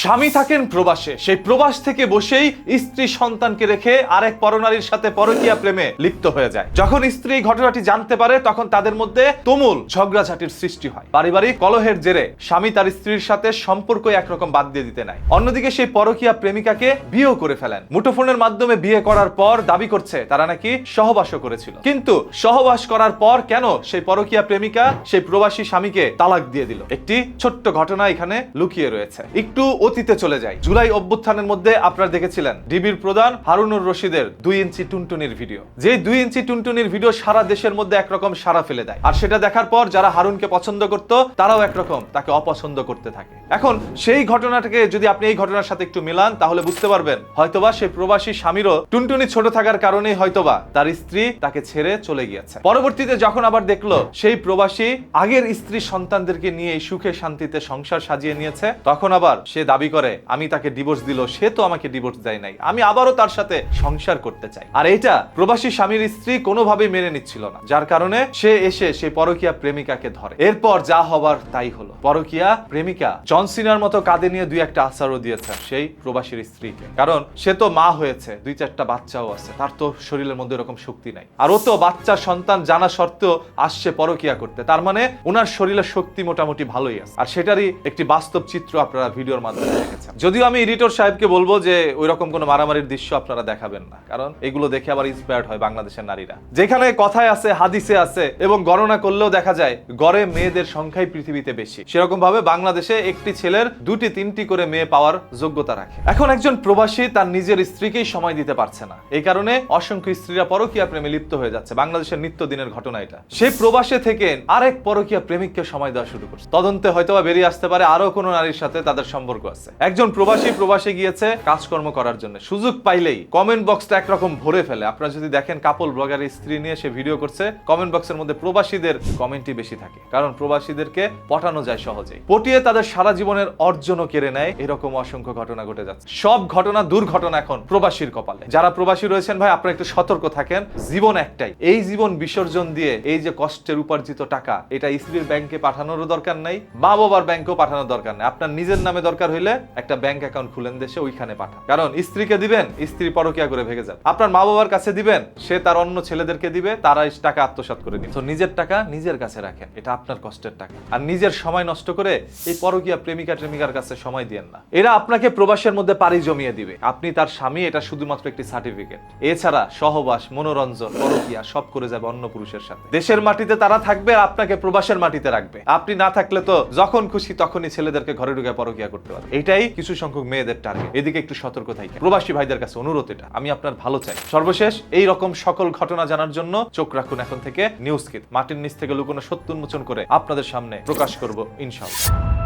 স্বামী থাকেন প্রবাসে, সেই প্রবাস থেকে বসেই স্ত্রী সন্তানকে রেখে আরেক পরনারীর সাথে পরকীয়া প্রেমে লিপ্ত হয়ে যায়। যখন স্ত্রী ঘটনাটি জানতে পারে তখন তাদের মধ্যে তুমুল ঝগড়াঝাটির সৃষ্টি হয়। পারিবারিক কলহের জেরে স্বামী তার স্ত্রীর সাথে সম্পর্ক একরকম বাদ দিয়ে দিতে নাই। অন্যদিকে সেই পরকীয়া প্রেমিকাকে বিয়েও করে ফেলেন। মুঠোফোনের মাধ্যমে বিয়ে করার পর দাবি করছে তারা নাকি সহবাসও করেছিল, কিন্তু সহবাস করার পর কেন সেই পরকীয়া প্রেমিকা সেই প্রবাসী স্বামীকে তালাক দিয়ে দিল? একটি ছোট্ট ঘটনা এখানে লুকিয়ে রয়েছে। একটু অতীতে চলে যায়। জুলাই অভ্যুত্থানের মধ্যে আপনারা দেখেছিলেন ডিবির প্রধান হারুনুর রশিদের 2 ইঞ্চি টুনটুনির ভিডিও। যে 2 ইঞ্চি টুনটুনির ভিডিও সারা দেশের মধ্যে একরকম সাড়া ফেলে দেয়, আর সেটা দেখার পর যারা হারুনকে পছন্দ করত তারাও একরকম তাকে অপছন্দ করতে থাকে। এখন সেই ঘটনাটাকে যদি আপনি এই ঘটনার সাথে একটু মিলান তাহলে বুঝতে পারবেন হয়তোবা সেই প্রবাসী স্বামীরও টুনটুনি ছোট থাকার কারণেই হয়তোবা তার স্ত্রী তাকে ছেড়ে চলে গিয়েছে। পরবর্তীতে যখন আবার দেখলো সেই প্রবাসী আগের স্ত্রী সন্তানদেরকে নিয়ে সুখে শান্তিতে সংসার সাজিয়ে নিয়েছে, তখন আবার সে দাবি করে আমি তাকে ডিভোর্স দিল, সে তো আমাকে ডিভোর্স দেয় নাই, আমি আবারও তার সাথে সংসার করতে চাই। আর এটা প্রবাসী স্বামীর স্ত্রী কোনোভাবেই মেনে নিচ্ছিল না, যার কারণে সে এসে সেই পরকীয়া প্রেমিকাকে ধরে। এরপর যা হবার তাই হলো। পরকীয়া প্রেমিকা জন সিনার মতো কাঁধে নিয়ে 2-1টা আছাড়ও দিয়েছে সেই প্রবাসীর স্ত্রীকে, কারণ সে তো মা হয়েছে, 2-4টা বাচ্চাও আছে, তার তো শরীরের মধ্যে এরকম শক্তি নাই। আর ও তো বাচ্চার সন্তান জানা সত্ত্বেও আসছে পরকীয়া করতে, তার মানে ওনার শরীরের শক্তি মোটামুটি ভালোই আছে। আর সেটারই একটি বাস্তব চিত্র আপনারা ভিডিওর মাধ্যমে দেখেছেন। যদিও আমি এডিটর সাহেবকে বলবো যে ওই রকম কোনো মারামারির দৃশ্য আপনারা দেখাবেন না, কারণ এগুলো দেখে আবার ইন্সপায়ার্ড হয় বাংলাদেশের নারীরা। যেখানে কথায় আছে হাদিসে আছে এবং গণনা করলেও দেখা যায় গড়ে মেয়েদের সংখ্যাই পৃথিবীতে বেশি, সেরকম ভাবে বাংলাদেশে একটি ছেলের 2-3টি করে মেয়ে পাওয়ার যোগ্যতা রাখে। এখন একজন প্রবাসী তার নিজের স্ত্রীকেই সময় দিতে পারছে না, এই কারণে অসংখ্য স্ত্রীরা পরকীয়া প্রেমে লিপ্ত হয়ে যাচ্ছে। বাংলাদেশের নিত্যদিনের ঘটনা এটা। সেই প্রবাসে থেকে আরেক পরকীয়া প্রেমিককে সময় দেওয়া শুরু করছে। তদন্তে হয়তোবা বেরিয়ে আসতে পারে আরো কোনো নারীর সাথে তাদের সম্পর্ক আছে। একজন প্রবাসী প্রবাসে গিয়েছে কাজকর্ম করার জন্য, সুযোগ পাইলেই কমেন্ট বক্সটা একরকম ভরে ফেলে। আপনারা যদি দেখেন কাপল ব্লগারের স্ত্রী নিয়ে সে ভিডিও করছে, কমেন্ট বক্সের মধ্যে প্রবাসীদের কমেন্টই বেশি থাকে, কারণ প্রবাসীদেরকে পটানো যায় সহজেই। পটিয়ে তাদের সারা জীবনের অর্জনও কেড়ে নেয়। এরকম অসংখ্য ঘটনা ঘটে যাচ্ছে। সব ঘটনা দুর্ঘটনা এখন প্রবাসীর কপালে। যারা প্রবাসী রয়েছেন ভাই, আপনারা একটু সতর্ক থাকেন। জীবন একটাই, এই জীবন বিসর্জন দিয়ে এই যে কষ্টের উপার্জিত টাকা, এটা স্ত্রীর ব্যাংকে পাঠানোরও দরকার নাই, মা বাবার ব্যাংকেও পাঠানোর দরকার নাই। আপনার নিজের নামে দরকার হইলে একটা ব্যাংক অ্যাকাউন্ট খুলেন দেশে, ওইখানে পাঠান। কারণ স্ত্রীকে দিবেন, স্ত্রী পরকীয়া করে ভেগে যাবে। আপনার মা বাবার কাছে দিবেন, সে তার অন্য ছেলেদেরকে দিবে, তারা এই টাকা আত্মসাৎ করে নিবে। তো নিজের টাকা নিজের কাছে রাখেন, এটা আপনার কষ্টের টাকা। আর নিজের সময় নষ্ট করে এই পরকীয়া প্রেমিকার কাছে সময় দিয়েন না। এরা আপনাকে প্রবাসের মধ্যে পাড়ি জমিয়ে দিবে। আপনি তার স্বামী, এটা শুধুমাত্র একটি সার্টিফিকেট। এছাড়া সহবাস, মনোরঞ্জন, পরকীয়া সব করে যাবে অন্য পুরুষের সাথে। দেশের মাটিতে তারা থাকবে আর আপনাকে প্রবাসের মাটিতে রাখবে। আপনি না থাকলে তো যখন খুশি তখনই ছেলেদেরকে ঘরে ঢুকে পরকীয়া করতে পারবে। এটাই কিছু সংখ্যক মেয়েদের টার্গেট। এদিকে একটু সতর্ক থাকেন। প্রবাসী ভাইদের কাছে অনুরোধ, এটা আমি আপনার ভালো চাই। সর্বশেষ এই রকম সকল ঘটনা জানার জন্য চোখ রাখুন এখন থেকে নিউজ কিট। মাটির নিচ থেকে লুকোনো সত্য উন্মোচন করে আপনাদের সামনে প্রকাশ করব ইনশাআল্লাহ।